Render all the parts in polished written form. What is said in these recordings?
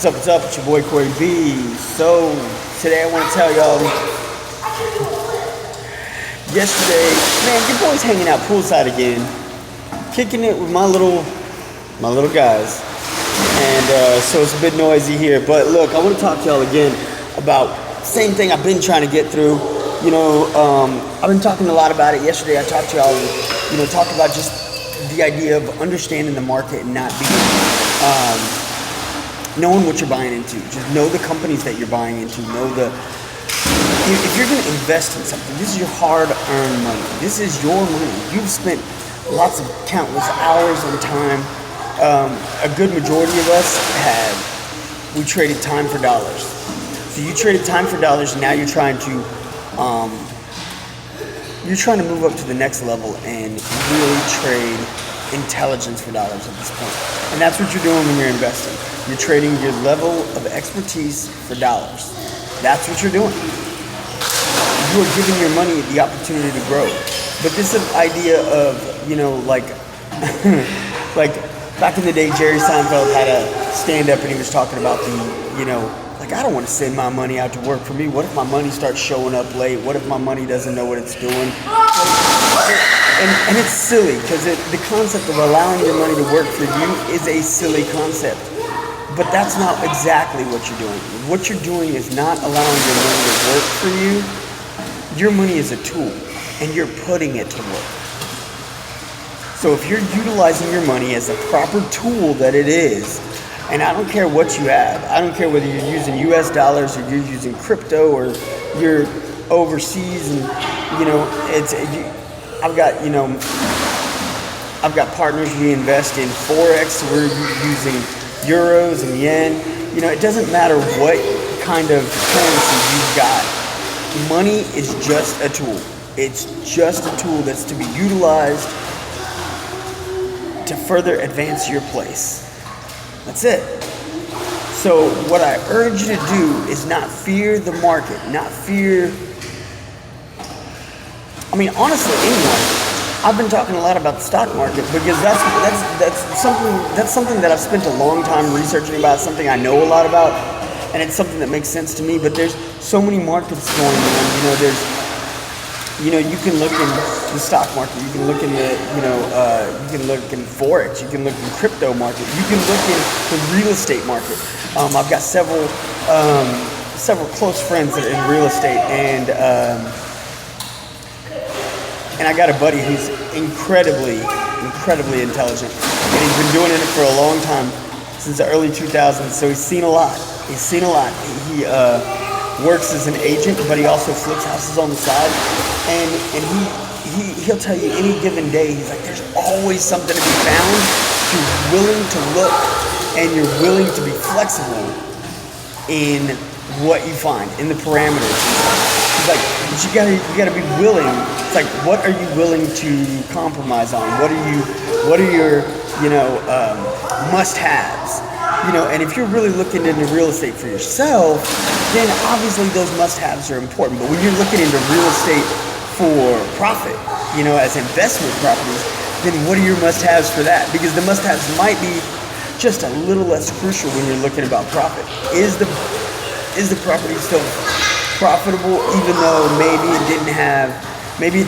What's up? It's your boy Corey B. So, today I want to tell y'all, yesterday, man, your boy's hanging out poolside again, kicking it with my little guys. And so it's a bit noisy here. But look, I want to talk to y'all again about same thing I've been trying to get through. You know, I've been talking a lot about it. Yesterday I talked to y'all and, talked about just the idea of understanding the market and not being, knowing what you're buying into. Just know the companies that you're buying into. If you're going to invest in something, this is your hard-earned money. This is your money. You've spent lots of countless hours and time. A good majority of us we traded time for dollars. So you traded time for dollars, and now you're trying to move up to the next level and really trade intelligence for dollars at this point. And that's what you're doing when you're investing. You're trading your level of expertise for dollars. That's what you're doing. You are giving your money the opportunity to grow. But this idea of, like back in the day, Jerry Seinfeld had a stand-up and he was talking about I don't want to send my money out to work for me. What if my money starts showing up late? What if my money doesn't know what it's doing? And it's silly because the concept of allowing your money to work for you is a silly concept. But that's not exactly what you're doing. What you're doing is not allowing your money to work for you. Your money is a tool, and you're putting it to work. So if you're utilizing your money as a proper tool that it is, and I don't care what you have. I don't care whether you're using US dollars or you're using crypto or you're overseas and, I've got partners we invest in Forex. We're using euros and yen. It doesn't matter what kind of currency you've got. Money is just a tool. It's just a tool that's to be utilized to further advance your place. That's it. So what I urge you to do is not fear the market, honestly, anyone. I've been talking a lot about the stock market because that's something that I've spent a long time researching about, something I know a lot about, and it's something that makes sense to me. But there's so many markets going on. You can look in the stock market, you can look in you can look in Forex, you can look in crypto market, you can look in the real estate market. I've got several close friends that are in real estate, and I got a buddy who's incredibly intelligent, and he's been doing it for a long time, since the early 2000s. So he's seen a lot. He works as an agent, but he also flips houses on the side, and he'll tell you any given day, he's like, there's always something to be found if you're willing to look and you're willing to be flexible in what you find, in the parameters. He's like, but you gotta be willing. It's like, what are you willing to compromise on? What are your must-haves? And if you're really looking into real estate for yourself, then obviously those must-haves are important. But when you're looking into real estate for profit, as investment properties, then what are your must-haves for that? Because the must-haves might be just a little less crucial when you're looking about profit. Is the property still profitable, even though maybe it's going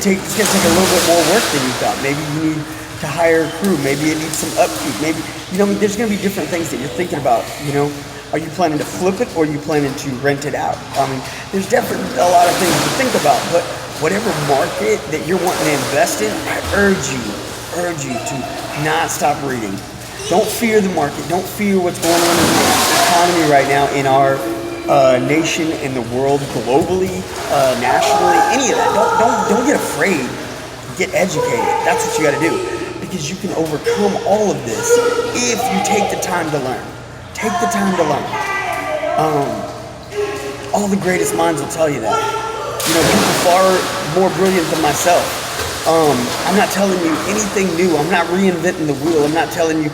to take a little bit more work than you thought? Maybe you need to hire a crew. Maybe it needs some upkeep. Maybe, there's going to be different things that you're thinking about. Are you planning to flip it or are you planning to rent it out? There's definitely a lot of things to think about, but whatever market that you're wanting to invest in, I urge you to not stop reading. Don't fear the market. Don't fear what's going on in the economy right now in our nation, in the world, globally, nationally, any of that. Don't get afraid. Get educated. That's what you got to do, because you can overcome all of this if you take the time to learn. Take the time to learn. All the greatest minds will tell you that. People far more brilliant than myself. I'm not telling you anything new. I'm not reinventing the wheel. I'm not telling you,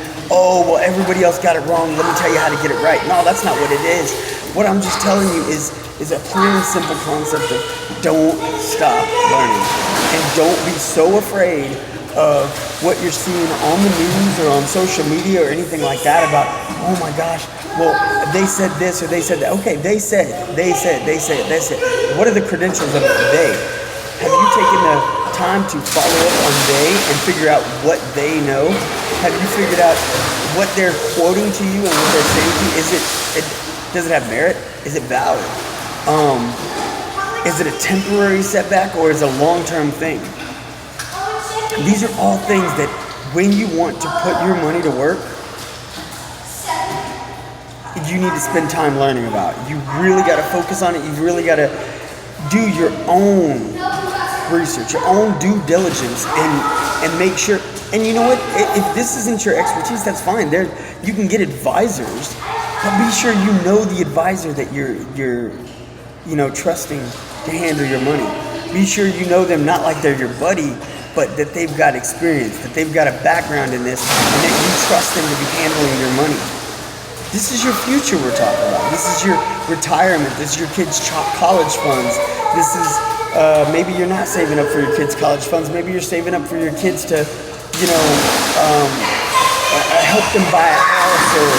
everybody else got it wrong. Let me tell you how to get it right. No, that's not what it is. What I'm just telling you is a plain and simple concept of don't stop learning. And don't be so afraid of what you're seeing on the news or on social media or anything like that about, oh my gosh, well, they said this or they said that. Okay, they said. What are the credentials of they? Have you taken the time to follow up on they and figure out what they know? Have you figured out what they're quoting to you and what they're saying to you? Does it have merit? Is it valid? Is it a temporary setback or is it a long-term thing? These are all things that when you want to put your money to work, you need to spend time learning about. You really got to focus on it. You really got to do your own research, your own due diligence, and make sure. And you know what? If this isn't your expertise, that's fine. You can get advisors, but be sure you know the advisor that you're trusting to handle your money. Be sure you know them not like they're your buddy, but that they've got experience, that they've got a background in this, and that you trust them to be handling your money. This is your future we're talking about. This is your retirement. This is your kids' college funds. This is maybe you're not saving up for your kids' college funds. Maybe you're saving up for your kids to, help them buy a house or,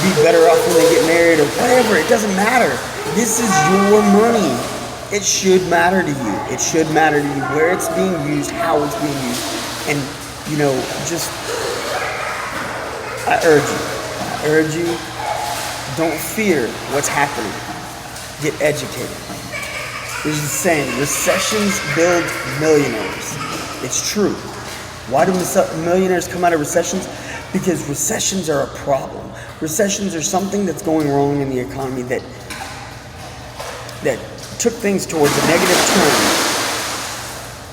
be better off when they get married or whatever. It doesn't matter. This is your money. It should matter to you. It should matter to you where it's being used, how it's being used. And, I urge you, don't fear what's happening. Get educated. There's a saying, recessions build millionaires. It's true. Why do millionaires come out of recessions? Because recessions are a problem. Recessions are something that's going wrong in the economy that took things towards a negative turn.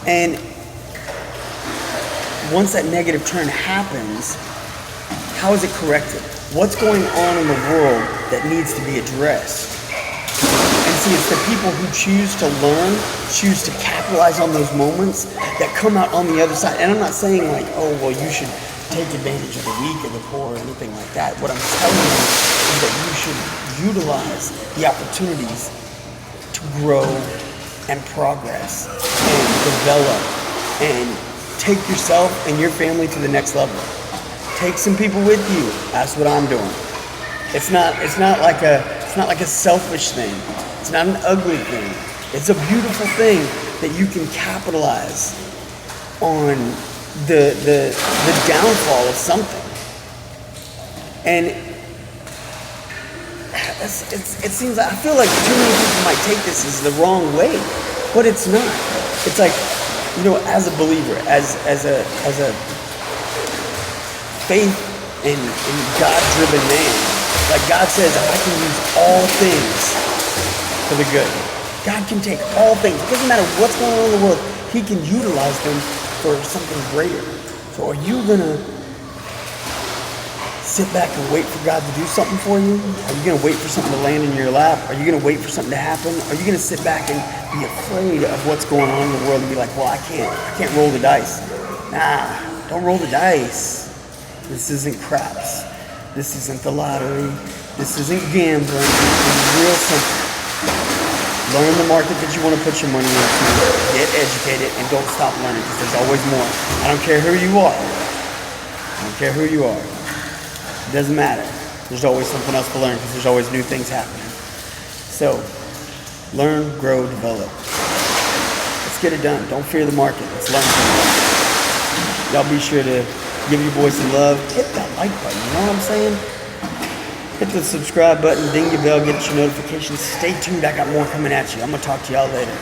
And once that negative turn happens, how is it corrected? What's going on in the world that needs to be addressed? And see, it's the people who choose to learn, choose to capitalize on those moments that come out on the other side. And I'm not saying like, oh, well, you should take advantage of the weak or the poor or anything like that. What I'm telling you is that you should utilize the opportunities to grow and progress and develop and take yourself and your family to the next level. Take some people with you. That's what I'm doing. It's not like a selfish thing. It's not an ugly thing. It's a beautiful thing that you can capitalize on the downfall of something. And it seems like, I feel like too many people might take this as the wrong way, but it's not. It's like, as a believer, as a faith in God-driven man, like God says, I can use all things for the good. God can take all things. It doesn't matter what's going on in the world. He can utilize them for something greater. So are you going to sit back and wait for God to do something for you? Are you going to wait for something to land in your lap? Are you going to wait for something to happen? Are you going to sit back and be afraid of what's going on in the world and be like, well, I can't roll the dice? Nah, don't roll the dice. This isn't craps. This isn't the lottery. This isn't gambling. It's real simple. Learn the market that you want to put your money into. Get educated and don't stop learning because there's always more. I don't care who you are. It doesn't matter. There's always something else to learn because there's always new things happening. So, learn, grow, develop. Let's get it done. Don't fear the market. Let's learn from it. Y'all be sure to give your boy some love. Hit that like button. You know what I'm saying? Hit the subscribe button, ding your bell, get your notifications. Stay tuned, I got more coming at you. I'm going to talk to y'all later.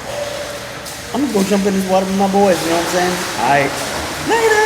I'm going to go jump in this water with my boys, you know what I'm saying? All right, later.